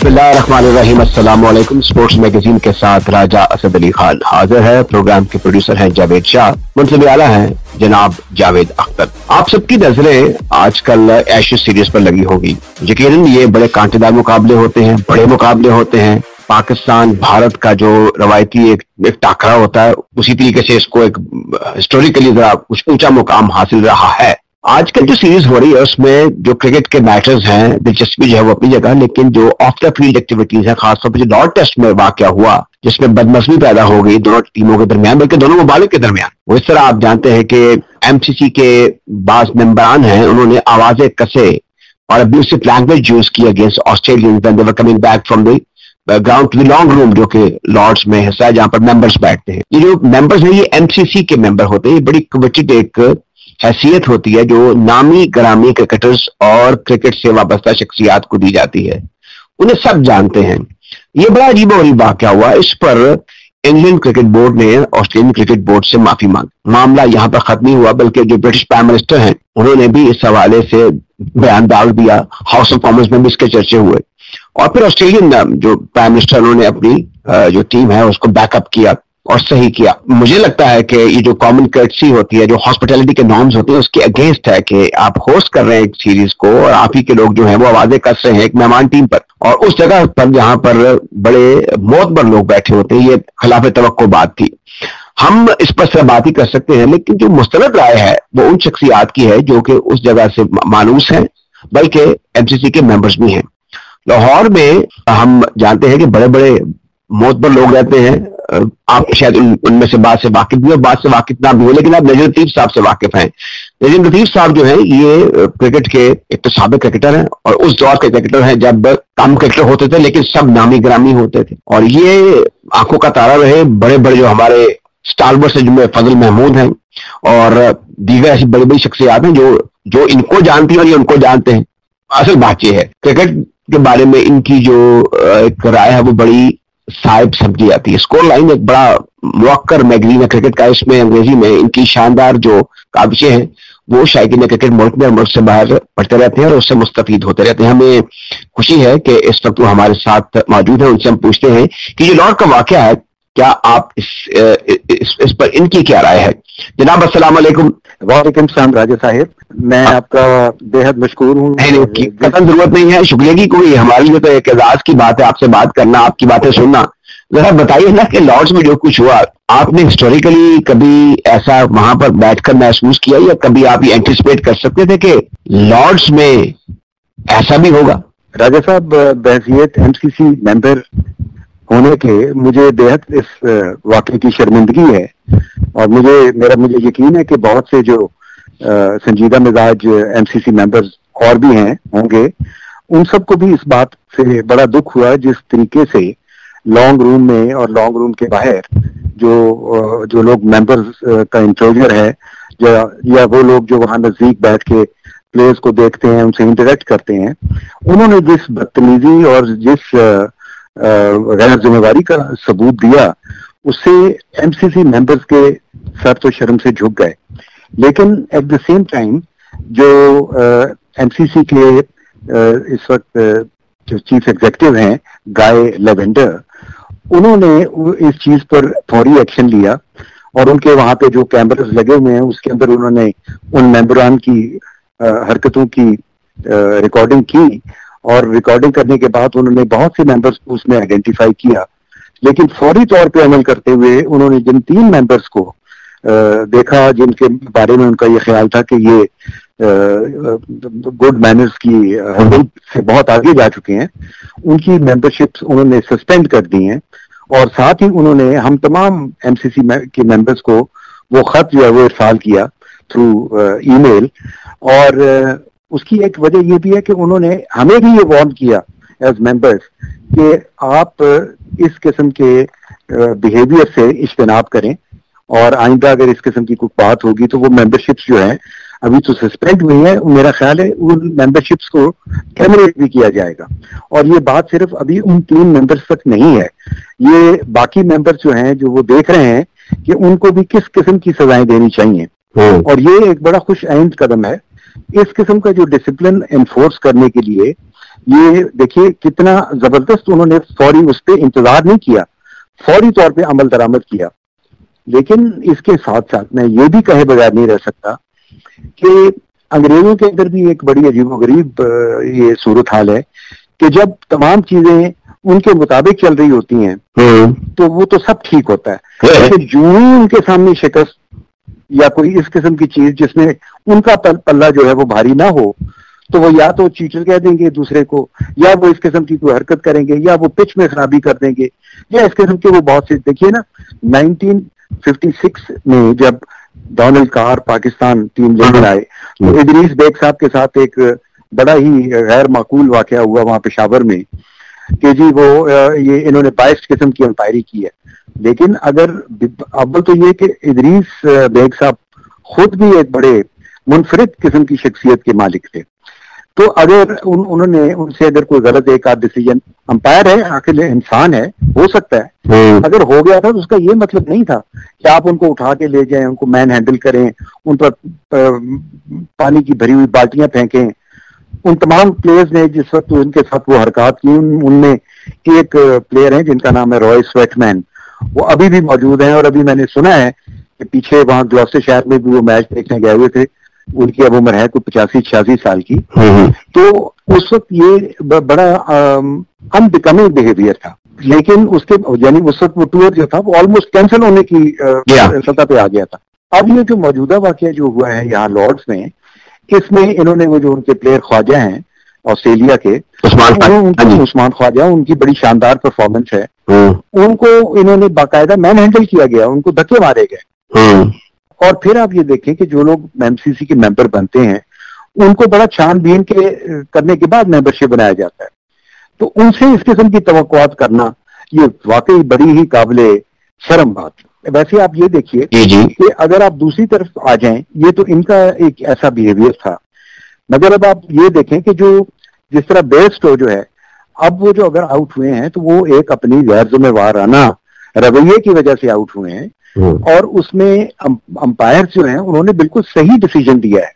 बिस्मिल्लाहिर्रहमानिर्रहीम। अस्सलाम वालेकुम। स्पोर्ट्स मैगजीन के साथ राजा असद अली खान हाजिर है। प्रोग्राम के प्रोड्यूसर हैं जावेद शाह, मुंसलिब आला हैं जनाब जावेद अख्तर। आप सबकी नजरें आजकल एशेज सीरीज पर लगी होगी। यकीनन ये बड़े कांटेदार मुकाबले होते हैं, बड़े मुकाबले होते हैं। पाकिस्तान भारत का जो रवायती एक टाकरा होता है, उसी तरीके से इसको एक हिस्टोरिकली जरा कुछ ऊंचा मुकाम हासिल रहा है। आजकल जो सीरीज हो रही है उसमें जो क्रिकेट के मैटर्स हैं, दिलचस्पी जो है वो अपनी जगह, लेकिन जो ऑफ द फील्ड एक्टिविटीज है, खासतौर पर जो लॉर्ड टेस्ट में वाकया हुआ जिसमें बदमज़गी पैदा हो गई दोनों टीमों के दरमियान, बल्कि दोनों ममालिक के दरमियान, वो इस तरह आप जानते हैं कि एमसीसी के बाज मेंबरान हैं, उन्होंने आवाजें कसे और अब्यूसिव लैंग्वेज यूज की against Australian when they were coming back from the ground to the long room, जो कि लॉर्ड्स में हिस्सा है जहां पर मेंबर्स बैठते हैं। ये जो मेंबर्स हैं ये एमसीसी के मेंबर होते हैं। ये बड़ी कवचित एक हैसियत होती है जो नामी ग्रामी क्रिकेटर्स और क्रिकेट से वाबस्ता शख्सियात को दी जाती है। उन्हें सब जानते हैं। ये बड़ा अजीब और गरीब वाकया हुआ। इस पर इंग्लैंड क्रिकेट बोर्ड ने ऑस्ट्रेलियन क्रिकेट बोर्ड से माफी मांगी। मामला यहां पर खत्म नहीं हुआ, बल्कि जो ब्रिटिश प्राइम मिनिस्टर हैं उन्होंने भी इस हवाले से बयान डाल दिया। हाउस ऑफ कॉमन्स में भी इसके चर्चे हुए और फिर ऑस्ट्रेलियन जो प्राइम मिनिस्टर उन्होंने अपनी जो टीम है उसको बैकअप किया और सही किया। मुझे लगता है कि ये जो कॉमन कर्टसी होती है, जो हॉस्पिटैलिटी के नॉर्म्स होते हैं, उसके अगेंस्ट है कि आप होस्ट कर रहे हैं एक सीरीज को और आप ही के लोग जो हैं वो आवाजें कस रहे हैं एक मेहमान टीम पर और उस जगह पर जहां पर बड़े मोतबर लोग बैठे होते हैं। ये खिलाफ तवक्को बात थी। हम इस पर सिर्फ बात ही कर सकते हैं, लेकिन जो मुस्तनद राय है वो उन शख्सियात की है जो कि उस जगह से मानूस हैं, बल्कि एमसीसी के मेंबर्स भी हैं। लाहौर में हम जानते हैं कि बड़े बड़े मोतबर लोग रहते हैं। आप शायद उनमें से बात से वाकिफ भी हो, बात से वाकिफ ना भी हो, लेकिन आप नजीर लतीफ साहब से वाकिफ हैं। नजीर लतीफ साहब जो हैं ये क्रिकेट के एक तो साबिक क्रिकेटर हैं और उस दौर के क्रिकेटर हैं जब कम क्रिकेटर होते थे लेकिन सब नामी ग्रामी होते थे और ये आंखों का तारा रहे। बड़े बड़े जो हमारे स्टारबर्स हैं जिनमें फजल महमूद हैं और दीगर ऐसी बड़ी बड़ी शख्सियात हैं जो इनको जानती हैं और ये उनको जानते हैं। असल बात यह है क्रिकेट के बारे में इनकी जो एक राय है वो बड़ी साहिब समझी जाती है। स्कोर लाइन एक बड़ा मुवक्कर मैगजीन है क्रिकेट का, इसमें अंग्रेजी में इनकी शानदार जो काविशें हैं वो शायकीन क्रिकेट मुल्क में और मुल्क से बाहर पढ़ते रहते हैं और उससे मुस्तफीद होते रहते हैं। हमें खुशी है कि इस वक्त वो हमारे साथ मौजूद है। उनसे हम पूछते हैं कि ये लॉर्ड का वाकया है, क्या आप इस पर इनकी क्या राय है? जनाब अस्सलाम वालेकुम। वालेकुम सलाम राजा साहिब, मैं आपका बेहद मशकूर हूँ। कतई जरूरत नहीं है शुक्रिया की, कोई हमारे लिए तो एक एजाज की बात है आपसे बात करना, आपकी बातें सुनना। जरा बताइए ना कि लॉर्ड्स में जो कुछ हुआ, आपने हिस्टोरिकली कभी ऐसा वहां पर बैठकर महसूस किया या कभी आप ये एंटिसिपेट कर सकते थे कि लॉर्ड्स में ऐसा भी होगा? राजा साहब, बहसियत एमसीसी मेंबर होने के मुझे बेहद इस वाकये की शर्मिंदगी है और मुझे यकीन है कि बहुत से जो संजीदा मिजाज एमसीसी मेंबर्स और भी हैं होंगे, उन सबको भी इस बात से बड़ा दुख हुआ जिस तरीके से लॉन्ग रूम में और लॉन्ग रूम के बाहर जो लोग मेंबर्स का इंक्लोजर है या वो लोग जो वहां नजदीक बैठ के प्लेयर्स को देखते हैं, उनसे इंटरेक्ट करते हैं, उन्होंने जिस बदतमीजी और जिस गैर जिम्मेवारी का सबूत दिया उससे एमसीसी मेंबर्स के सर तो शर्म से झुक गए। लेकिन एट द सेम टाइम जो एमसीसी के इस वक्त जो चीफ एग्जीक्यूटिव हैं गाय लेवेंडर, उन्होंने इस चीज पर फौरी एक्शन लिया और उनके वहां पे जो कैमरास लगे हुए हैं उसके अंदर उन्होंने उन मेंबरान की हरकतों की रिकॉर्डिंग की और रिकॉर्डिंग करने के बाद उन्होंने बहुत से मेंबर्स को उसमें आइडेंटिफाई किया। लेकिन फौरी तौर पे अमल करते हुए उन्होंने जिन 3 मेंबर्स को देखा जिनके बारे में उनका ये ख्याल था कि ये गुड मैनर्स की हदूद से बहुत आगे जा चुके हैं, उनकी मेंबरशिप्स उन्होंने सस्पेंड कर दी हैं और साथ ही उन्होंने हम तमाम एमसीसी के मेंबर्स को वो खत जो है वो इरसाल किया थ्रू ईमेल। और उसकी एक वजह ये भी है कि उन्होंने हमें भी ये वार्न किया एज मेंबर्स कि आप इस किस्म के बिहेवियर से इज्तनाब करें और आइंदा अगर इस किस्म की कोई बात होगी तो वो मेंबरशिप्स जो है अभी तो सस्पेंड हुई है, मेरा ख्याल है उन मेंबरशिप्स को टर्मिनेट भी किया जाएगा। और ये बात सिर्फ अभी उन 3 मेंबर्स तक नहीं है, ये बाकी मेंबर्स जो हैं जो वो देख रहे हैं कि उनको भी किस किस्म की सजाएं देनी चाहिए। और ये एक बड़ा खुश आइंद कदम है इस किस्म का जो डिसिप्लिन एनफोर्स करने के लिए ये देखिए कितना जबरदस्त उन्होंने फौरी उस पर इंतजार नहीं किया, फौरी तौर पे अमल दरामद किया। लेकिन इसके साथ साथ मैं ये भी कहे बगैर नहीं रह सकता कि अंग्रेजों के अंदर भी एक बड़ी अजीबोगरीब ये सूरत हाल है कि जब तमाम चीजें उनके मुताबिक चल रही होती हैं तो वो तो सब ठीक होता है, लेकिन जो उनके सामने शिकस्त या कोई इस किस्म की चीज जिसमें उनका पल्ला जो है वो भारी ना हो, तो वो या तो चीटर कह देंगे दूसरे को, या वो इस किस्म की कोई हरकत करेंगे, या वो पिच में खराबी कर देंगे, या इस किस्म के वो बहुत से। देखिए ना 1956 में जब डोनाल्ड कार पाकिस्तान टीम लेकर आए तो इदरीस बेग साहब के साथ एक बड़ा ही गैर माकूल वाकया हुआ वहां पेशावर में कि जी वो ये इन्होंने 22 किस्म की अंपायरी की है। लेकिन अगर अव्वल तो ये कि इदरीस बेग साहब खुद भी एक बड़े मुनफरिद किस्म की शख्सियत के मालिक थे, तो अगर उन्होंने उनसे अगर कोई गलत एक आध डिसीजन, अंपायर है आखिर इंसान है, हो सकता है, अगर हो गया था तो उसका ये मतलब नहीं था कि आप उनको उठा के ले जाएं, उनको मैन हैंडल करें, उन पर पानी की भरी हुई बाल्टियां फेंकें। उन तमाम प्लेयर्स ने जिस वक्त उनके साथ वो हरकत की, उनमें एक प्लेयर है जिनका नाम है रॉय स्वेटमैन, वो अभी भी मौजूद हैं, और अभी मैंने सुना है कि पीछे वहां ग्लॉस्टर शहर में भी वो मैच देखने गए हुए थे, उनकी अब उम्र है कोई 85-86 साल की। तो उस वक्त ये बड़ा अनबिकमिंग बिहेवियर था, लेकिन उसके यानी उस वक्त वो टूर जो था वो ऑलमोस्ट कैंसिल होने की सतह पे आ गया था। अब ये जो मौजूदा वाकया जो हुआ है यहाँ लॉर्ड्स में, इसमें इन्होंने वो जो उनके प्लेयर ख्वाजा हैं ऑस्ट्रेलिया के उस्मान ख्वाजा, उनकी बड़ी शानदार परफॉर्मेंस है, उनको इन्होंने बाकायदा मैन हैंडल किया गया, उनको धक्के मारे गए। और फिर आप ये देखें कि जो लोग एमसीसी के मेंबर बनते हैं उनको बड़ा छानबीन के करने के बाद मेंबरशिप बनाया जाता है, तो उनसे इस किस्म की तवक्कुआत करना ये वाकई बड़ी ही काबिले शर्म बात। वैसे आप ये देखिए कि अगर आप दूसरी तरफ आ जाएं, ये तो इनका एक ऐसा बिहेवियर था, मगर अब आप ये देखें कि जो जिस तरह बेयरस्टो जो है, अब वो जो अगर आउट हुए हैं तो वो एक अपनी गैर जिम्मेवाराना रवैये की वजह से आउट हुए हैं, और उसमें अंपायर जो हैं उन्होंने बिल्कुल सही डिसीजन दिया है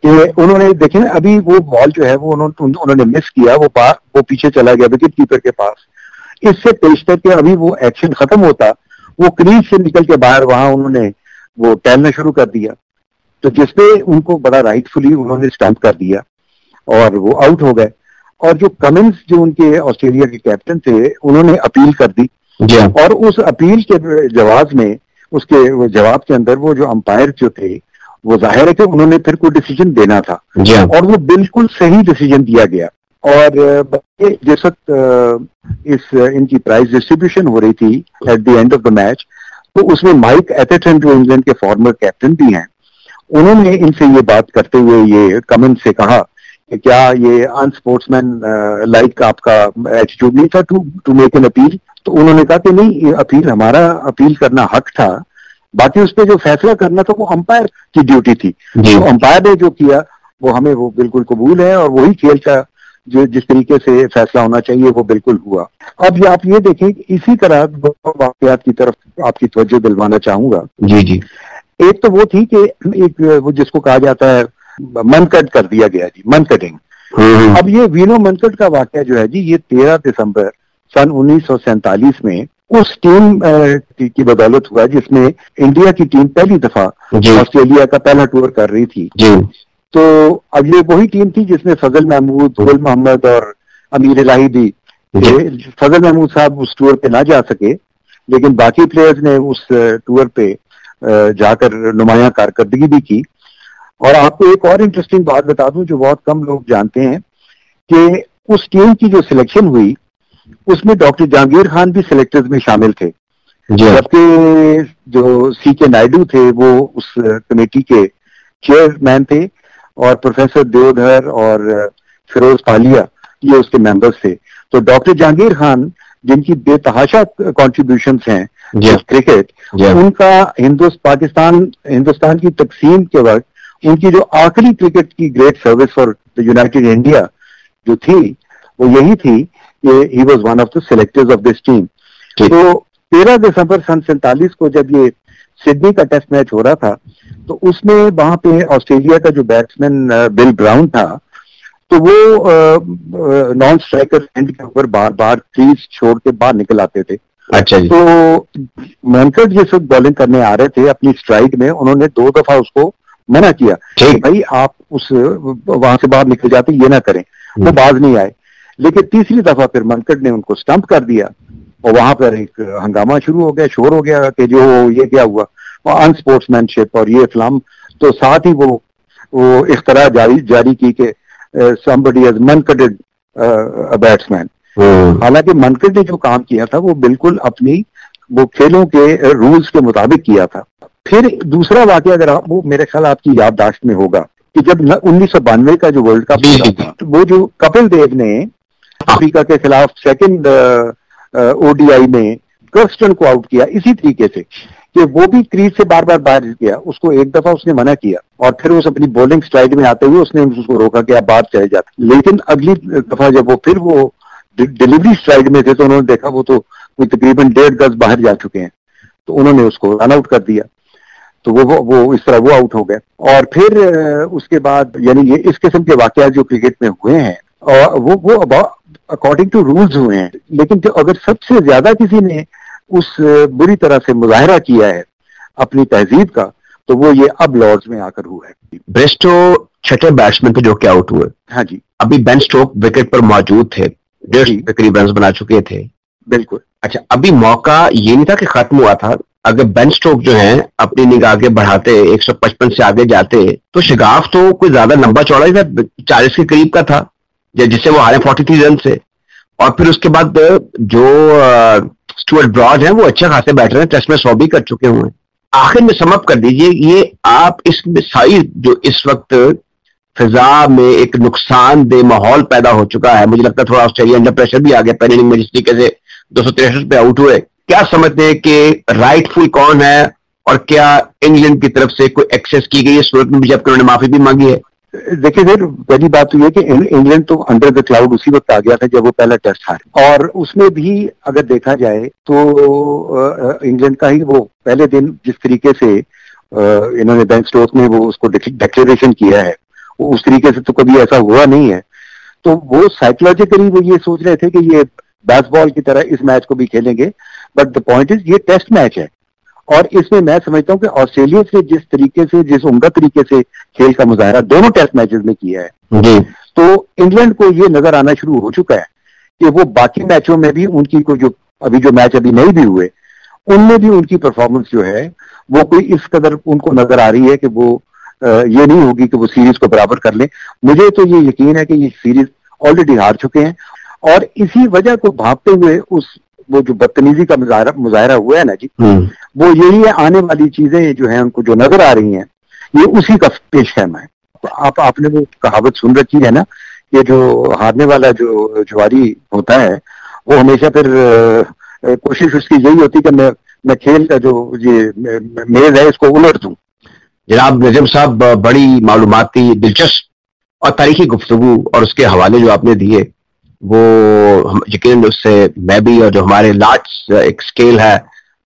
कि उन्होंने देखें अभी वो बॉल जो है वो उन्होंने मिस किया, वो पीछे चला गया विकेट कीपर के पास, इससे पेशतर के अभी वो एक्शन खत्म होता, वो क्रीज से निकल के बाहर वहां उन्होंने वो टहलना शुरू कर दिया, तो जिसपे उनको बड़ा राइटफुली उन्होंने स्टंप कर दिया और वो आउट हो गए। और जो कमिंस जो उनके ऑस्ट्रेलिया के कैप्टन थे, उन्होंने अपील कर दी, और उस अपील के जवाब में उसके जवाब के अंदर वो जो अंपायर जो थे वो जाहिर है कि उन्होंने फिर कोई डिसीजन देना था, और वो बिल्कुल सही डिसीजन दिया गया। और जिस वक्त इनकी प्राइज डिस्ट्रीब्यूशन हो रही थी at the end of the match, तो उसमें माइक एथरटन जो इंग्लैंड के फॉर्मर कैप्टन भी हैं, उन्होंने इनसे ये बात करते हुए ये कमेंट से कहा कि क्या ये अनस्पोर्ट्समैन लाइक आपका एटीट्यूड नहीं था टू मेक एन अपील। तो उन्होंने कहा कि नहीं, ये अपील हमारा अपील करना हक था, बाकी उस पर जो फैसला करना था वो अंपायर की ड्यूटी थी, तो अंपायर ने जो किया वो हमें वो बिल्कुल कबूल है, और वही खेल का जो जिस तरीके से फैसला होना चाहिए वो बिल्कुल हुआ। अब आप ये देखें इसी तरह वाकयात की तरफ आपकी तवज्जो दिलवाना चाहूंगा। जी एक तो वो थी कि एक वो जिसको कहा जाता है मनकट कर दिया गया जी, मन कटिंग। अब ये वीनो मनकट का वाकया जो है जी, ये 13 दिसंबर सन 1947 में उस टीम की बदौलत हुआ जिसमें इंडिया की टीम पहली दफा ऑस्ट्रेलिया का पहला टूर कर रही थी। तो अब ये वही टीम थी जिसमें फजल महमूद, गुल मोहम्मद और अमीर इलाही भी थे। फजल महमूद साहब उस टूर पे ना जा सके, लेकिन बाकी प्लेयर्स ने उस टूर पे जाकर नुमायां कारकर्दगी भी की। और आपको एक और इंटरेस्टिंग बात बता दूं जो बहुत कम लोग जानते हैं कि उस टीम की जो सिलेक्शन हुई उसमें डॉक्टर जहांगीर खान भी सिलेक्टर्स में शामिल थे, जबकि जो सीके नायडू थे वो उस कमेटी के चेयरमैन थे, और प्रोफेसर देवधर और फिरोज पालिया ये उसके मेंबर्स थे। तो डॉक्टर जहांगीर खान जिनकी बेतहाशा कॉन्ट्रीब्यूशंस हैं क्रिकेट, उनका हिंदुस्तान की तकसीम के वक्त उनकी जो आखिरी क्रिकेट की great service for the United India जो थी वो यही थी कि he was one of the selectors of this team. तो 13 दिसंबर सन 47 को जब ये सिडनी का टेस्ट मैच हो रहा था, तो उसमें वहां पे ऑस्ट्रेलिया का जो बैट्समैन बिल ब्राउन था, तो वो नॉन स्ट्राइकर एंड के ऊपर बार बार क्रीज छोड़ के बाहर निकल आते थे। अच्छा जी। तो मनकट जिस वक्त बॉलिंग करने आ रहे थे अपनी स्ट्राइक में, उन्होंने 2 दफा उसको मना किया कि भाई आप उस वहां से बाहर निकल जाते, ये ना करें। वो बाज नहीं आए, लेकिन तीसरी दफा फिर मनकट ने उनको स्टंप कर दिया और वहां पर एक हंगामा शुरू हो गया, शोर हो गया कि जो ये क्या हुआ, अनस्पोर्ट्समैनशिप और ये इस्लाम। तो साथ ही वो इख्तरा जारी की कि somebody has मनकटेड a batsman। हालांकि मनकट ने जो काम किया था वो बिल्कुल अपनी वो खेलों के रूल्स के मुताबिक किया था। फिर दूसरा वाकया अगर आप, वो मेरे ख्याल आपकी याददाश्त में होगा कि जब 1992 का जो वर्ल्ड कप हुआ था, तो वो जो कपिल देव ने अफ्रीका के खिलाफ सेकंड ओडीआई में कर्स्टन को आउट किया इसी तरीके से कि वो भी क्रीज से बार बार बाहर गया, उसको एक दफा उसने मना किया और फिर उस अपनी बॉलिंग स्ट्राइड में आते हुए उसने उसको रोका कि आप बाहर चले जाते। लेकिन अगली दफा जब वो फिर वो डिलीवरी स्ट्राइड में थे तो उन्होंने देखा वो तो कोई तकरीबन 1.5 गज बाहर जा चुके हैं, तो उन्होंने उसको रन आउट कर दिया। तो वो इस तरह वो आउट हो गए। और फिर उसके बाद यानी ये इस किस्म के वाकयात जो क्रिकेट में हुए हैं और वो अकॉर्डिंग टू रूल्स हुए हैं। लेकिन जो अगर सबसे ज्यादा किसी ने उस बुरी तरह से मुजाहरा किया है अपनी तहजीब का, तो वो ये अब लॉर्ड्स में आकर हुआ है। ब्रेस्टो छठे बैट्समैन पे जो कि आउट हुए। हाँ जी। अभी बेन स्टोक विकेट पर मौजूद थे, 150 करीब रन बना चुके थे। बिल्कुल। अच्छा, अभी मौका ये नहीं था कि खत्म हुआ था। अगर बेन स्टोक जो है अपनी निगाह आगे बढ़ाते, 155 से आगे जाते, तो शिगाफ तो कोई ज्यादा लंबा चौड़ा ही था, 40 के करीब का था, जिससे वो हारे 43 रन से। और फिर उसके बाद जो स्टुअर्ट ब्रॉड हैं वो अच्छे खासे बैटर हैं, टेस्ट में 100 भी कर चुके हुए हैं। आखिर में समअप कर दीजिए, ये आप इस सारी जो इस वक्त फिजा में एक नुकसानदेह माहौल पैदा हो चुका है, मुझे लगता है थोड़ा ऑस्ट्रेलिया अंडर प्रेशर भी आ गया पहले इनिंग में जिस तरीके से 263 पे आउट हुए। क्या समझते हैं कि राइटफुल कौन है और क्या इंग्लैंड की तरफ से कोई एक्सेस की गई है सूरत में भी, जबकि उन्होंने माफी भी मांगी है? देखिए सर, पहली बात तो ये कि इंग्लैंड तो अंडर द क्लाउड उसी वक्त आ गया था जब वो पहला टेस्ट हारे, और उसमें भी अगर देखा जाए तो इंग्लैंड का ही वो पहले दिन जिस तरीके से इन्होंने बेन स्टोक्स ने वो उसको डिक्लेरेशन किया है, उस तरीके से तो कभी ऐसा हुआ नहीं है। तो वो साइकोलॉजिकली वो ये सोच रहे थे कि ये बेसबॉल की तरह इस मैच को भी खेलेंगे, बट द पॉइंट इज ये टेस्ट मैच है और इसमें मैं समझता हूँ कि ऑस्ट्रेलिया से जिस तरीके से, जिस उम्दा तरीके से खेल का मुजाहरा दोनों टेस्ट मैचेस में किया है, तो इंग्लैंड को ये नजर आना शुरू हो चुका है कि वो बाकी मैचों में भी उनकी कोई जो अभी जो मैच अभी नहीं भी हुए उनमें भी उनकी परफॉर्मेंस जो है वो कोई इस कदर उनको नजर आ रही है कि वो ये नहीं होगी कि वो सीरीज को बराबर कर लें। मुझे तो ये यकीन है कि ये सीरीज ऑलरेडी हार चुके हैं और इसी वजह को भांपते हुए उस वो जो बदतमीजी का मुजाहरा हुआ है ना जी, वो यही है, आने वाली चीजें जो है उनको जो नजर आ रही हैं ये उसी का पेशखैमा है। तो आपने वो कहावत सुन रखी है ना, ये जो हारने वाला जो जुआरी होता है वो हमेशा फिर कोशिश उसकी यही होती कि मैं खेल का जो ये मेज है इसको उलट दूं। जनाब नजम साहब, बड़ी मालूमाती, दिलचस्प और तारीखी गुफ्तगू और उसके हवाले जो आपने दिए वो यकीनन उससे मैं भी और जो हमारे लार्ज एक स्केल है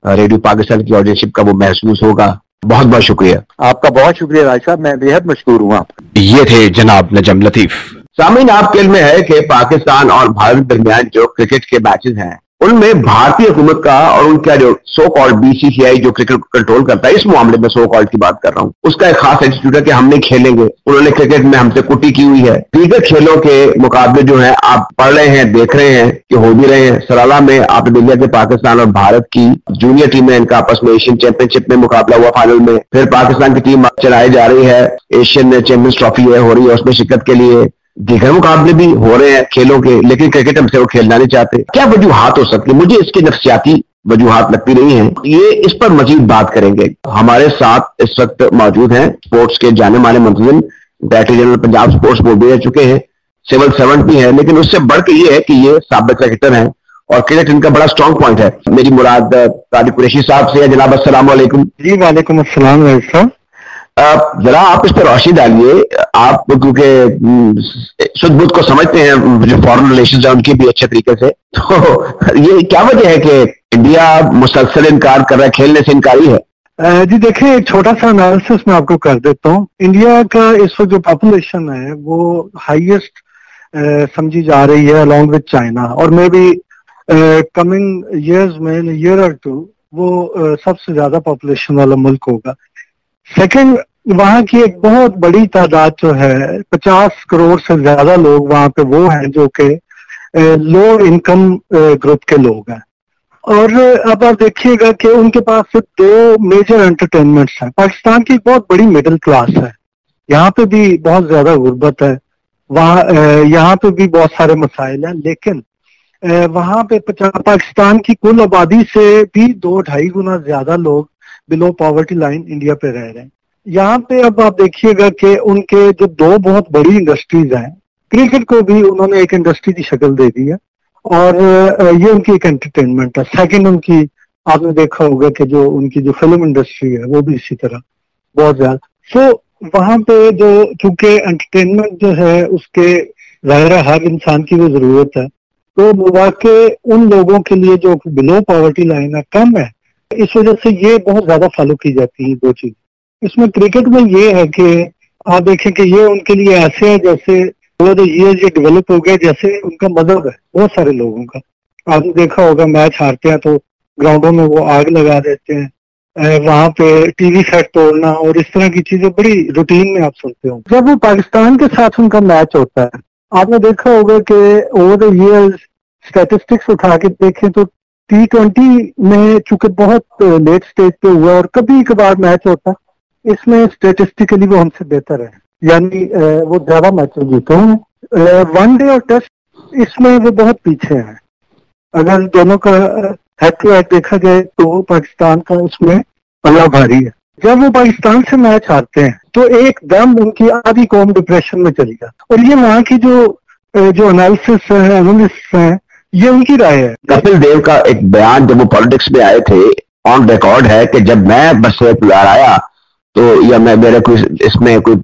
रेडियो पाकिस्तान की ऑडियंसशिप का वो महसूस होगा। बहुत बहुत शुक्रिया। आपका बहुत शुक्रिया राज साहब, मैं बेहद मशकूर हूँ आपका। ये थे जनाब नजम लतीफ। सामीन, आपके इल्म में है कि पाकिस्तान और भारत के दरमियान जो क्रिकेट के मैचेस हैं उनमें भारतीय हुकूमत का और उनका जो सो कॉल्ड बीसीसीआई जो क्रिकेट को कंट्रोल करता है, इस मामले में सो कॉल्ड की बात कर रहा हूँ, उसका एक खास एटीट्यूड है कि हम नहीं खेलेंगे। उन्होंने क्रिकेट में हमसे कुटी की हुई है। दीगर खेलों के मुकाबले जो है आप पढ़ रहे हैं, देख रहे हैं कि हो भी रहे हैं। सलाला में आपने देखा कि पाकिस्तान और भारत की जूनियर टीमें इनका आपस में एशियन चैंपियनशिप में मुकाबला हुआ फाइनल में। फिर पाकिस्तान की टीम चलाई जा रही है, एशियन चैंपियंस ट्रॉफी हो रही है, उसमें शिरकत के लिए। दीगर मुकाबले भी हो रहे हैं खेलों के, लेकिन क्रिकेट हमसे वो खेलना नहीं चाहते। क्या वजूहात हो सकती है? मुझे इसकी नफ्सियाती वजूहात लगती नहीं है। ये इस पर मजीद बात करेंगे। हमारे साथ इस वक्त मौजूद हैं स्पोर्ट्स के जाने माने मुंतजिम, director general Punjab sports board भी रह चुके हैं, सिविल सर्वेंट भी है, लेकिन उससे बढ़ के ये है कि ये साबित क्रिकेटर हैं और क्रिकेट इनका बड़ा स्ट्रॉन्ग पॉइंट है। मेरी मुराद तारिक कुरैशी साहब से है। जनाब अस्सलाम वालेकुम। जी वालेकुम अस्सलाम साहब। जरा आप इस पर रोशनी डालिए। आप क्योंकि शुद्ध बुद्ध को समझते हैं, जो फॉरेन रिलेशंस है उनकी भी अच्छे तरीके से, तो ये क्या वजह है कि इंडिया मुसलसल इनकार कर रहा है, खेलने से इनकारी है? جی دیکھیں، ایک چھوٹا سا انالیسس میں آپ کو کر دیتا ہوں. انڈیا کا اس وقت جو پاپولیشن ہے وہ ہائیسٹ سمجھی جا رہی ہے along with چائنا، اور میں بھی کمنگ ایئرز میں ایئر اور ٹو وہ سب سے زیادہ پاپولیشن والا ملک ہوگا. سیکنڈ، وہاں کی ایک بہت بڑی تعداد جو ہے 50 کروڑ سے زیادہ لوگ وہاں پہ وہ ہیں جو کہ لو انکم گروپ کے لوگ ہیں. اور اب آپ دیکھیے گا کہ ان کے پاس صرف 2 میجر انٹرٹینمنٹس ہیں. پاکستان کی بہت بڑی مڈل کلاس ہے، یہاں پہ بھی بہت زیادہ غربت ہے، وہاں یہاں پہ بھی بہت سارے مسائل ہیں، لیکن وہاں پہ پاکستان کی کل آبادی سے بھی 2-2.5 گنا زیادہ لوگ بلو پاورٹی لائن انڈیا پہ رہ رہے ہیں. یہاں پہ اب آپ دیکھیے گا کہ ان کے جو 2 بہت بڑی انڈسٹریز ہیں، کرکٹ کو بھی انہوں نے ایک انڈسٹری کی شکل دے دی ہے، اور یہ ان کی ایک انٹرٹینمنٹ ہے. سیکنڈ، ان کی آپ نے دیکھا ہوگا کہ جو ان کی جو فلم انڈسٹری ہے وہ بھی اسی طرح بہت زیادہ. سو وہاں پہ جو چونکہ انٹرٹینمنٹ جو ہے اس کے ظاہر ہے ہر انسان کی وہ ضرورت ہے، تو مواقع ان لوگوں کے لیے جو بلو پاورٹی لائن ہے کم ہے، اس وجہ سے یہ بہت زیادہ فالو کی جاتی ہیں 2 چیز. اس میں کرکٹ میں یہ ہے کہ آپ دیکھیں کہ یہ ان کے لیے ایسے ہے جیسے یہ ڈیولپ ہو گیا جیسے ان کا مذہب ہے بہت سارے لوگوں کا. آپ نے دیکھا ہوگا میچ ہارتے ہیں تو گراؤنڈوں میں وہ آگ لگا دیتے ہیں، وہاں پہ ٹی وی سیٹ توڑنا اور اس طرح کی چیزیں بڑی روٹین میں آپ سنتے ہوں. جب وہ پاکستان کے ساتھ ان کا میچ ہوتا ہے، آپ نے دیکھا ہوگا کہ اوور دا ایئرز اسٹیٹسٹکس اٹھا کے دیکھیں تو T20 میں چونکہ بہت لیٹ سٹیج پہ ہوا اور کبھی کبھار میچ ہوتا، اس میں اسٹیٹسٹیکلی وہ ہم سے بہتر ہے، یعنی وہ زیادہ میچز جیتے ہیں. ون ڈے اور ٹیسٹ اس میں وہ بہت پیچھے ہیں. اگر دونوں کا ہیڈ ٹو ہیڈ دیکھا جائے تو پاکستان کا اس میں پلہ بھاری ہے. جب وہ پاکستان سے میچ ہارتے ہیں تو ایک دم ان کی آدھی قوم ڈپریشن میں چلی جاتی. اور یہ وہاں کی جو انالیسس ہیں، اینالسٹ ہیں، یہ ان کی رائے ہے. کپل دیو کا ایک بیان جب وہ پالیٹکس میں آئے تھے آن ریکارڈ ہے کہ جب میں بس پلار آیا تو یا میں میرا کوئی اس میں کوئی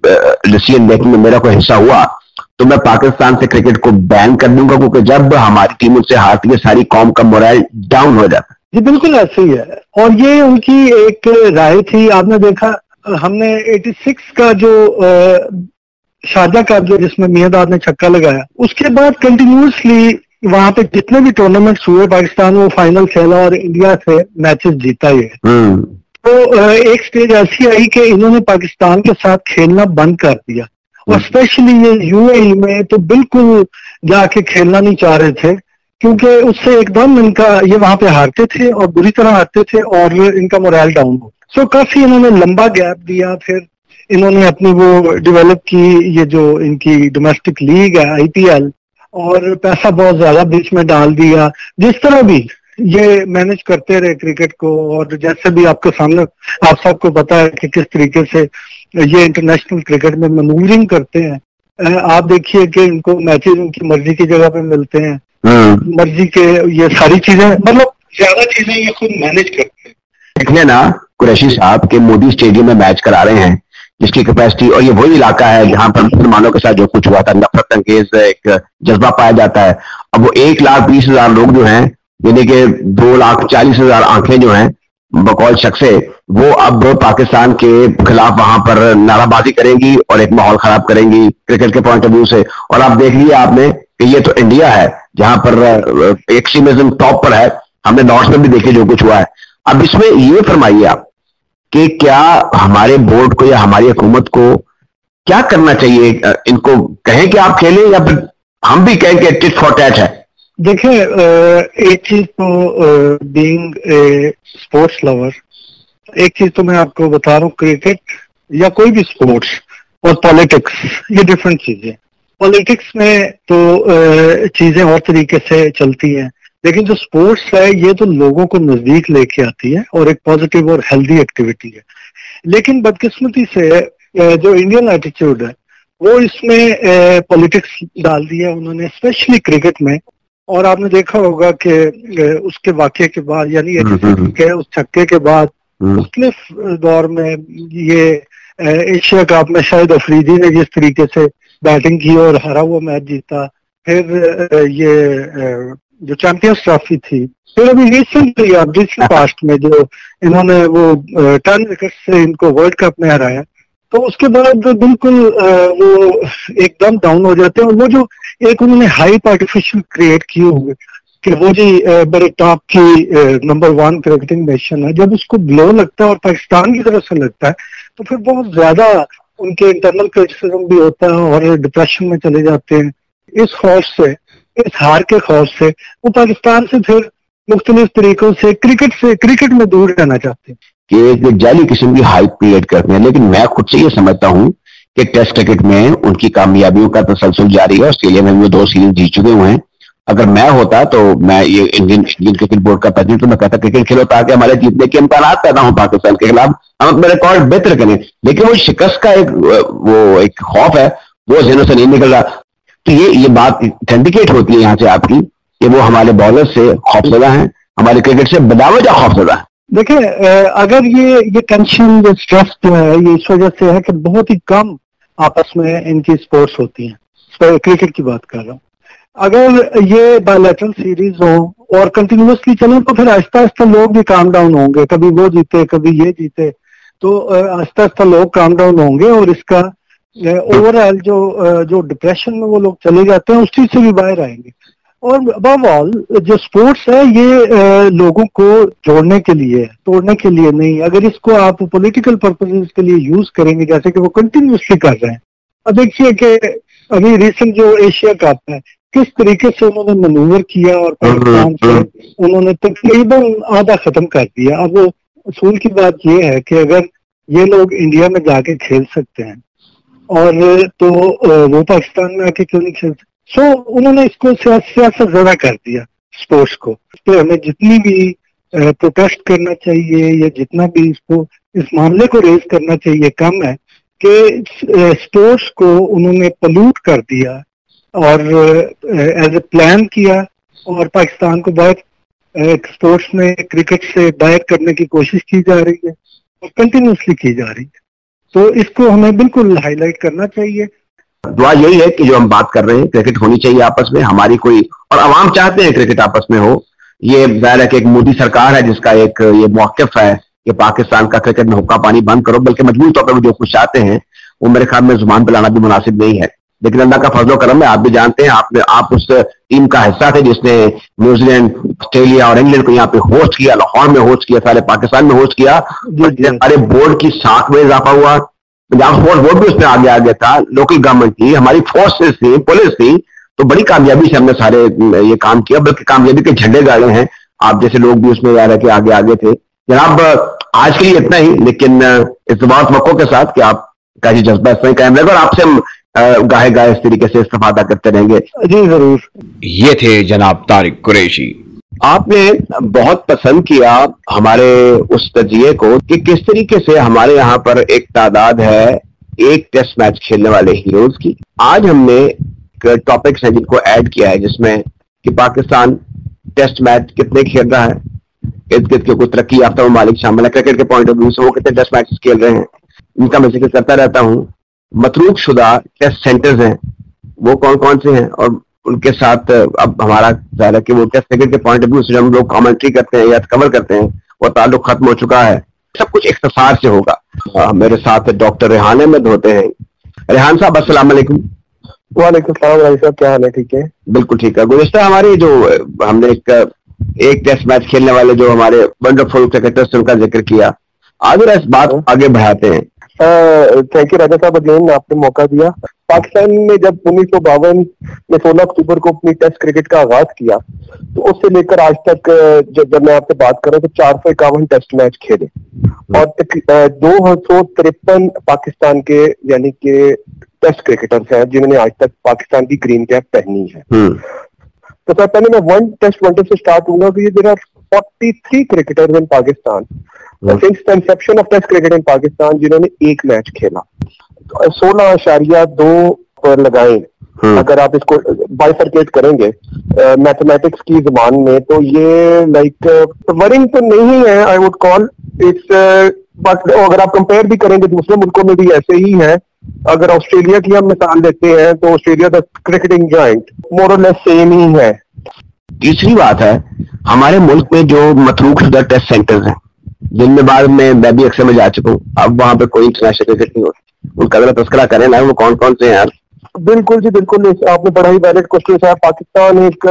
ڈیسیژن میکنگ میں میرا کوئی حصہ ہوا تو میں پاکستان سے کرکٹ کو بین کر دوں گا، کیونکہ جب ہماری ٹیم ان سے ہارتی ہے ساری قوم کا مورائل ڈاؤن ہو جاتا ہے. جی بالکل ایسے ہی ہے، اور یہ ان کی ایک رائے تھی. آپ نے دیکھا ہم نے 86 کا جو شارجہ کپ جو جس میں میاں داد نے چھکا لگایا، اس کے بعد کنٹینیوسلی وہاں پہ جتنے بھی ٹورنامنٹس ہوئے پاکستان وہ فائنل کھیلا اور انڈیا سے میچز جیتا ہی ہے. تو ایک سٹیج ایسی آئی کہ انہوں نے پاکستان کے ساتھ کھیلنا بند کر دیا، اور اسپیشلی یہ UAE میں تو بالکل جا کے کھیلنا نہیں چاہ رہے تھے، کیونکہ اس سے ایک دم ان کا یہ وہاں پہ ہارتے تھے اور بری طرح ہارتے تھے اور ان کا مورائل ڈاؤن ہو. سو کافی انہوں نے لمبا گیپ دیا، پھر انہوں نے اپنی وہ ڈیولپ کی یہ جو ان کی ڈومیسٹک لیگ ہے IPL، اور پیسہ بہت زیادہ بیچ میں ڈال دیا. جس طرح بھی یہ مینج کرتے رہے کرکٹ کو، اور جیسے بھی آپ کے سامنے آپ سب کو پتا ہے کہ کس طریقے سے یہ انٹرنیشنل کرکٹ میں مینورنگ کرتے ہیں. آپ دیکھیے کہ ان کو میچز ان کی مرضی کی جگہ پہ ملتے ہیں، مرضی کے یہ ساری چیزیں، مطلب زیادہ چیزیں یہ خود مینج کرتے ہیں. دیکھنے نا قریشی صاحب کے مودی اسٹیڈیم میں میچ کرا رہے ہیں جس کی کیپیسٹی، اور یہ وہی علاقہ ہے جہاں پر مسلمانوں کے ساتھ جو کچھ ہوا تھا نفرت انگیز ایک جذبہ پایا جاتا ہے. اب وہ 1,20,000 لوگ جو ہیں، یعنی کہ 2,40,000 آنکھیں جو ہیں بقول شخص سے، وہ اب پاکستان کے خلاف وہاں پر نعرہ بازی کریں گی اور ایک ماحول خراب کریں گی کرکٹ کے پوائنٹ آف ویو سے. اور آپ دیکھ لیے آپ نے کہ یہ تو انڈیا ہے جہاں پر ایکسٹریمزم ٹاپ پر ہے. ہم نے نارتھ میں بھی دیکھے جو کچھ ہوا ہے. اب اس میں یہ فرمائیے آپ کہ کیا ہمارے بورڈ کو یا ہماری حکومت کو کیا کرنا چاہیے؟ ان کو کہیں کہ آپ کھیلیں یا پھر ہم بھی کہیں کہ ٹٹ فار ٹیٹ ہے؟ دیکھیں ایک چیز تو بینگ اے اسپورٹس لور، ایک چیز تو میں آپ کو بتا رہا ہوں، کرکٹ یا کوئی بھی اسپورٹس اور پالیٹکس یہ ڈفرینٹ چیزیں. پالیٹکس میں تو چیزیں اور طریقے سے چلتی ہیں، لیکن جو اسپورٹس ہے یہ تو لوگوں کو نزدیک لے کے آتی ہے اور ایک پازیٹیو اور ہیلدی ایکٹیویٹی ہے. لیکن بدقسمتی سے جو انڈین ایٹیچیوڈ ہے وہ اس میں پالیٹکس ڈال دی ہے انہوں نے، اسپیشلی کرکٹ میں. اور آپ نے دیکھا ہوگا کہ اس کے واقعے کے بعد، یعنی اس چھکے کے بعد مختلف دور میں یہ ایشیا کپ میں شاہد افریدی نے جس طریقے سے بیٹنگ کی اور ہرا ہوا میچ جیتا، پھر یہ जो चैंपियंस ट्रॉफी थी, फिर अभी रिसेंटली रिसेंट पास्ट में जो इन्होंने वो 10 विकेट से इनको वर्ल्ड कप में हराया, तो उसके बाद बिल्कुल वो एकदम डाउन हो जाते हैं। और वो जो एक उन्होंने हाइप आर्टिफिशियल क्रिएट किए हुए कि वो जी बड़े टॉप की नंबर 1 क्रिकेटिंग नेशन है, जब उसको ब्लो लगता है और पाकिस्तान की तरफ से लगता है तो फिर बहुत ज्यादा उनके इंटरनल क्रिटिसिज्म भी होता है और डिप्रेशन में चले जाते हैं। इस खौफ से, इस हार के खौफ से वो पाकिस्तान से फिर मुख्तलिफ तरीकों से क्रिकेट में दूर रहना चाहते हैं कि एक जाली किस्म की हाइप क्रिएट करते हैं। लेकिन मैं खुद से ये समझता हूँ कि टेस्ट क्रिकेट में उनकी कामयाबियों का तसलसल जारी है। ऑस्ट्रेलिया में वो 2 सीरीज जीत चुके हुए हैं। अगर मैं होता तो मैं ये इंडियन क्रिकेट बोर्ड का प्रेसिडेंट, तो मैं कहता क्रिकेट खेलो ताकि हमारे जीतने के इम्कान पैदा हो पाकिस्तान के खिलाफ, हम अपने रिकॉर्ड बेहतर करें। लेकिन वो शिकस्त का एक खौफ है, वो जहनों से नहीं निकल रहा। तो ये बात इंडिकेट होती है यहाँ से आपकी कि वो हमारे बॉलर से खौफजदा है, हमारे क्रिकेट से बदावजह खौफजदा है। देखिए, अगर ये टेंशन, जो स्ट्रेस जो है, ये इस वजह से है कि बहुत ही कम आपस में इनकी स्पोर्ट्स होती हैं। क्रिकेट की बात कर रहा हूँ। अगर ये बायलैटरल सीरीज हो और कंटिन्यूसली चले तो फिर आहिस्ता आहिस्ता लोग भी काम डाउन होंगे, कभी वो जीते कभी ये जीते, तो आहिस्ता आहिस्ता लोग काम डाउन होंगे और इसका ओवरऑल जो डिप्रेशन में वो लोग चले जाते हैं उस चीज से भी बाहर आएंगे। और अबव ऑल जो स्पोर्ट्स है ये लोगों को जोड़ने के लिए, तोड़ने के लिए नहीं। अगर इसको आप पॉलिटिकल पर्पसेस के लिए यूज करेंगे जैसे कि वो कंटिन्यूसली कर रहे हैं, अब देखिए कि अभी रिसेंट जो एशिया कप है किस तरीके से उन्होंने मैनूवर किया और पाकिस्तान से उन्होंने तकरीबन आधा खत्म कर दिया। अब वो असूल की बात ये है कि अगर ये लोग इंडिया में जाके खेल सकते हैं और तो वो पाकिस्तान में आके क्यों नहीं खेल सकते। सो उन्होंने इसको सियासत ज्यादा कर दिया स्पोर्ट्स को। तो हमें जितनी भी प्रोटेस्ट करना चाहिए या जितना भी इसको इस मामले को रेज करना चाहिए कम है कि स्पोर्ट्स को उन्होंने पलूट कर दिया और एज ए प्लान किया और पाकिस्तान को बाहर स्पोर्ट्स में क्रिकेट से बाहर करने की कोशिश की जा रही है और कंटिन्यूसली की जा रही है। तो इसको हमें बिल्कुल हाईलाइट करना चाहिए। दुआ यही है कि जो हम बात कर रहे हैं क्रिकेट होनी चाहिए आपस में, हमारी कोई, और अवाम चाहते हैं क्रिकेट आपस में हो। ये जाहिर है कि एक मोदी सरकार है जिसका एक ये मौक़िफ़ है कि पाकिस्तान का क्रिकेट में हुक्का पानी बंद करो, बल्कि मजबूरी तौर पर जो कुछ चाहते हैं वो मेरे ख्याल में जुबान पर लाना भी मुनासिब नहीं है। लेकिन अल्लाह का फजलो करम है, आप भी जानते हैं, आप उस टीम का हिस्सा थे जिसने न्यूजीलैंड, ऑस्ट्रेलिया और इंग्लैंड को यहाँ पे होस्ट किया, लाहौर में होस्ट किया, सारे पाकिस्तान में होस्ट किया। हमारे बोर्ड की साख में इजाफा हुआ, पंजाब स्पोर्ट्स बोर्ड भी उसमें आगे था, लोकल गवर्नमेंट थी, हमारी फोर्सेस थी, पुलिस थी। तो बड़ी कामयाबी से हमने सारे ये काम किया, बल्कि कामयाबी के झंडे गाड़े हैं। आप जैसे लोग भी उसमें यार के आगे थे। जनाब, आज के लिए इतना ही, लेकिन इस बात मौकों के साथ कि आपका जी जज्बा इस कायम रहेगा और आपसे हम गाहे इस तरीके से इस्तेफादा करते रहेंगे। जी जरूर। ये थे जनाब तारिक कुरैशी। आपने बहुत पसंद किया हमारे उस तजिए को कि किस तरीके से हमारे यहाँ पर एक तादाद है एक टेस्ट मैच खेलने वाले हीरोज की। आज हमने टॉपिक्स हैं जिनको ऐड किया है, जिसमें कि पाकिस्तान टेस्ट मैच कितने खेल रहा है, इर्द गिर्द के कुछ तरक्की याफ्ता ममालिक शामिल है क्रिकेट के पॉइंट ऑफ व्यू से, वो कितने टेस्ट मैच खेल रहे हैं, इनका मैं जिक्र करता रहता हूँ। मतरूक शुदा टेस्ट सेंटर्स हैं वो कौन कौन से हैं, और उनके साथ अब हमारा ज़ाहिर है कि वो टेस्ट क्रिकेट के पॉइंट ऑफ व्यू से हम लोग कमेंट्री करते हैं या कवर करते हैं, वो ताल्लुक खत्म हो चुका है। सब कुछ इख्तिसार से होगा। मेरे साथ डॉक्टर रेहान अहमद होते हैं। रेहान साहब अस्सलाम वालेकुम। वालेकुम सलाम भाई साहब, क्या हाल है? ठीक है, बिल्कुल ठीक है। गुज़िश्ता हमारी जो हमने एक टेस्ट मैच खेलने वाले जो हमारे वंडरफुल क्रिकेटर्स उनका जिक्र किया, आज इस बात आगे बढ़ाते हैं। थैंक यू राजा साहब, अगेन आपने मौका दिया। पाकिस्तान ने जब 1952 में 16 अक्टूबर को अपनी टेस्ट क्रिकेट का आगाज किया, तो उससे लेकर आज तक जब मैं आपसे बात कर रहा हूँ तो 451 टेस्ट मैच खेले और 253 पाकिस्तान के यानी कि टेस्ट क्रिकेटर्स हैं जिन्होंने आज तक पाकिस्तान की ग्रीन कैप पहनी है। तो सर पहले मैं वन टेस्ट वनडे से स्टार्ट होऊंगा कि there are 43 cricketers in Pakistan since the inception of test cricket in Pakistan जिन्होंने एक मैच खेला। 16.2 पर लगाएं, अगर आप इसको बाइफरकेट करेंगे मैथमेटिक्स की जुबान में, तो ये लाइक वरिंग तो नहीं है, I would call it's, but अगर आप कंपेयर भी करेंगे दूसरे मुल्कों में भी ऐसे ही है। अगर ऑस्ट्रेलिया की हम मिसाल लेते हैं तो ऑस्ट्रेलिया द क्रिकेटिंग जॉइंट मोर और लेस सेम ही है। तीसरी बात है, हमारे मुल्क में जो मतरूक शुदा टेस्ट सेंटर्स हैं, जिनमें बाद में मैं भी अक्सर में जा चुका हूँ, अब वहाँ पे कोई इंटरनेशनल क्रिकेट नहीं होती, उनका जरा तस्करा करें ना, वो कौन कौन से हैं यार? बिल्कुल जी बिल्कुल, आपने बड़ा ही वैलिड क्वेश्चन है। पाकिस्तान एक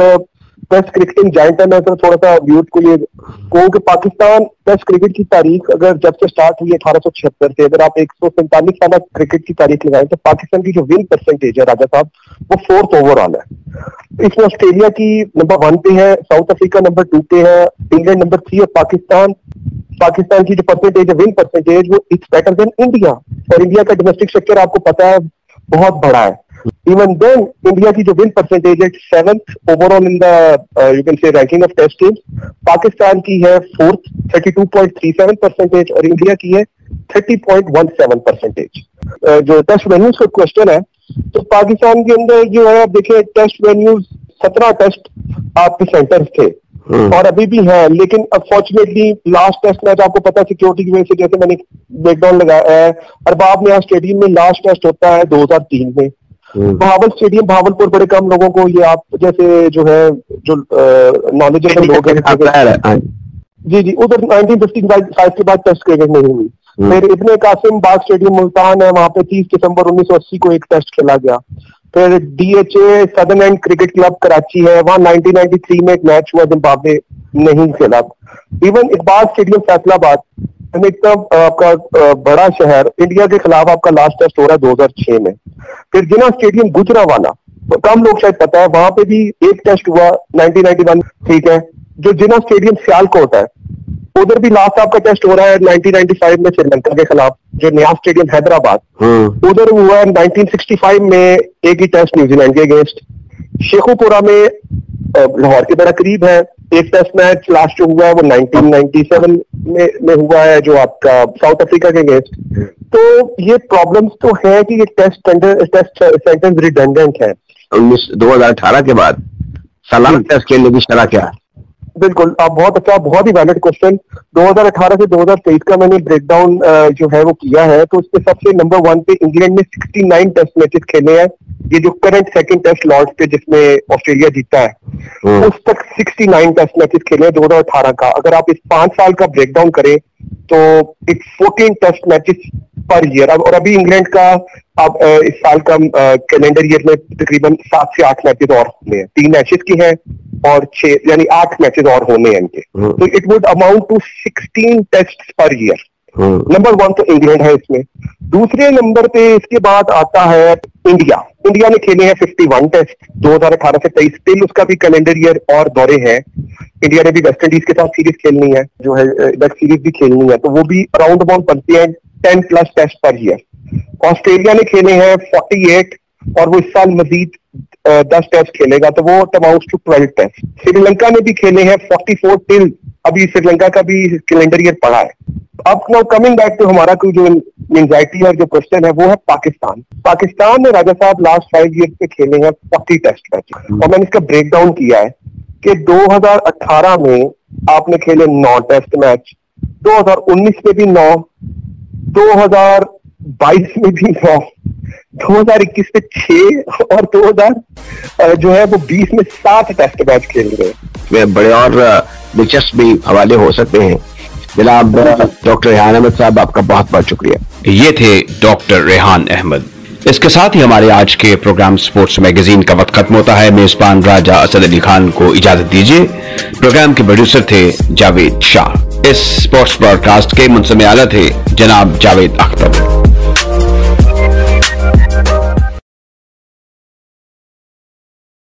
टेस्ट क्रिकेटिंग जाइंट है। मैं तो थोड़ा सा व्यूज को ये कहूँ कि पाकिस्तान टेस्ट क्रिकेट की तारीख अगर जब से स्टार्ट हुई 1876 से, अगर आप 145 साल क्रिकेट की तारीख लगाएं तो पाकिस्तान की जो विन परसेंटेज है राजा साहब, वो 4th ओवरऑल है। इसमें ऑस्ट्रेलिया की नंबर 1 पे है, साउथ अफ्रीका नंबर 2 पे है, इंग्लैंड नंबर 3 और पाकिस्तान की जो परसेंटेज है विन परसेंटेज, वो इट्स बेटर देन इंडिया। और इंडिया का डोमेस्टिक स्ट्रक्चर आपको पता है बहुत बड़ा है। Even then, इंडिया की जो विन परसेंटेज है 7th overall in the you can say ranking of test teams, Pakistan की है 4th 32.37% और इंडिया की है 30.17%। जो टेस्ट वेन्यूज का क्वेश्चन है, तो पाकिस्तान के अंदर जो है, आप देखिए टेस्ट वेन्यूज 17 टेस्ट आपके सेंटर्स थे और अभी भी है, लेकिन अनफॉर्चुनेटली लास्ट टेस्ट मैच आपको पता है सिक्योरिटी की वजह से, जैसे मैंने ब्रेकडाउन लगाया है, अरबाब में स्टेडियम में लास्ट टेस्ट होता है 2003 में। भावल स्टेडियम भावलपुर, बड़े कम लोगों को ये आप जैसे जो है जो नॉलेजेबल लोग हैं जी उधर 1955 के बाद टेस्ट क्रिकेट नहीं हुई। फिर इब्ने कासिम बाग स्टेडियम मुल्तान है, वहां पे 30 दिसंबर 1980 को एक टेस्ट खेला गया। फिर DHA southern and cricket club Karachi है, वहां 1993 में एक मैच हुआ, जिम्बाब्वे नहीं खेला। इवन इकबाल स्टेडियम फैसलाबाद एकदम आपका बड़ा शहर, इंडिया के खिलाफ आपका लास्ट टेस्ट हो रहा है 2006 में। फिर जिना स्टेडियम गुजरावाला, कम लोग शायद पता है, वहां पे भी एक टेस्ट हुआ 1991, ठीक है। जो जिना स्टेडियम सियालकोट है, उधर भी लास्ट आपका टेस्ट हो रहा है 1995 में श्रीलंका के खिलाफ। जो नया स्टेडियम हैदराबाद, उधर हुआ है 1965 में एक ही टेस्ट न्यूजीलैंड के अगेंस्ट। शेखुपुरा में लाहौर के बड़ा करीब है, एक टेस्ट मैच लास्ट जो हुआ है वो 1997 में हुआ है, जो आपका साउथ अफ्रीका के अगेंस्ट। तो ये प्रॉब्लम्स तो है कि ये टेस्ट सेंटर्स रिडंडेंट है। 2018 के बाद सालाना टेस्ट खेलने की शरह क्या है? बिल्कुल, आप बहुत अच्छा, बहुत ही वैलिड क्वेश्चन। 2018 से 2023 का मैंने ब्रेकडाउन जो है वो किया है, तो उसके सबसे नंबर 1 पे इंग्लैंड ने 69 टेस्ट मैचेस खेले हैं। ये जो करंट सेकंड टेस्ट लॉर्ड्स पे जिसमें ऑस्ट्रेलिया जीता है, उस तक 69 टेस्ट मैचेस खेले हैं 2018 का। अगर आप इस 5 साल का ब्रेकडाउन करें तो it's 14 test matches per year. और अभी इंग्लैंड का अब इस साल का कैलेंडर ईयर में तकरीबन 7 से 8 मैचेस और होने हैं, 3 मैचेस की हैं और 6 यानी 8 मैचेस और होने हैं इनके। तो it would amount to 16 test per year. Number 1 तो इंग्लैंड है इसमें। दूसरे नंबर पे इसके बाद आता है इंडिया। इंडिया ने खेले हैं 51 टेस्ट 2018 से 23, स्टिल उसका भी कैलेंडर ईयर और दौरे हैं। इंडिया ने भी वेस्ट इंडीज के साथ सीरीज खेलनी है, जो है वेस्ट सीरीज भी खेलनी है, तो वो भी अराउंड अबाउट बनती है 10+ टेस्ट पर ईयर। ऑस्ट्रेलिया ने खेले हैं 48 और वो इस साल मजीद 10 टेस्ट खेलेगा, तो वो अमाउंट्स टू 12 टेस्ट। श्रीलंका ने भी खेले हैं 44 टिल, अभी श्रीलंका का भी कैलेंडर ईयर पड़ा है। अब नाउ कमिंग बैक टू हमारा कोई जो एंजाइटी और जो क्वेश्चन है वो है पाकिस्तान ने राजा साहब लास्ट 5 ईयर पे खेले हैं 40 टेस्ट मैच, और मैंने इसका ब्रेक डाउन किया है कि 2018 में आपने खेले 9 टेस्ट मैच, 2019 में भी 9, 2022 में भी 9, 2021 में 6 और 2000 जो है वो 20 में 7 टेस्ट मैच खेल रहे। बड़े और दिलचस्प भी हवाले हो सकते हैं। जनाब डॉक्टर रेहान अहमद साहब, आपका बहुत बहुत शुक्रिया। ये थे डॉक्टर रेहान अहमद। इसके साथ ही हमारे आज के प्रोग्राम स्पोर्ट्स मैगजीन का वक्त खत्म होता है। मेजबान राजा असद अली खान को इजाजत दीजिए। प्रोग्राम के प्रोड्यूसर थे जावेद शाह। इस स्पोर्ट्स ब्रॉडकास्ट के मुंसमे आला थे जनाब जावेद अख्तर।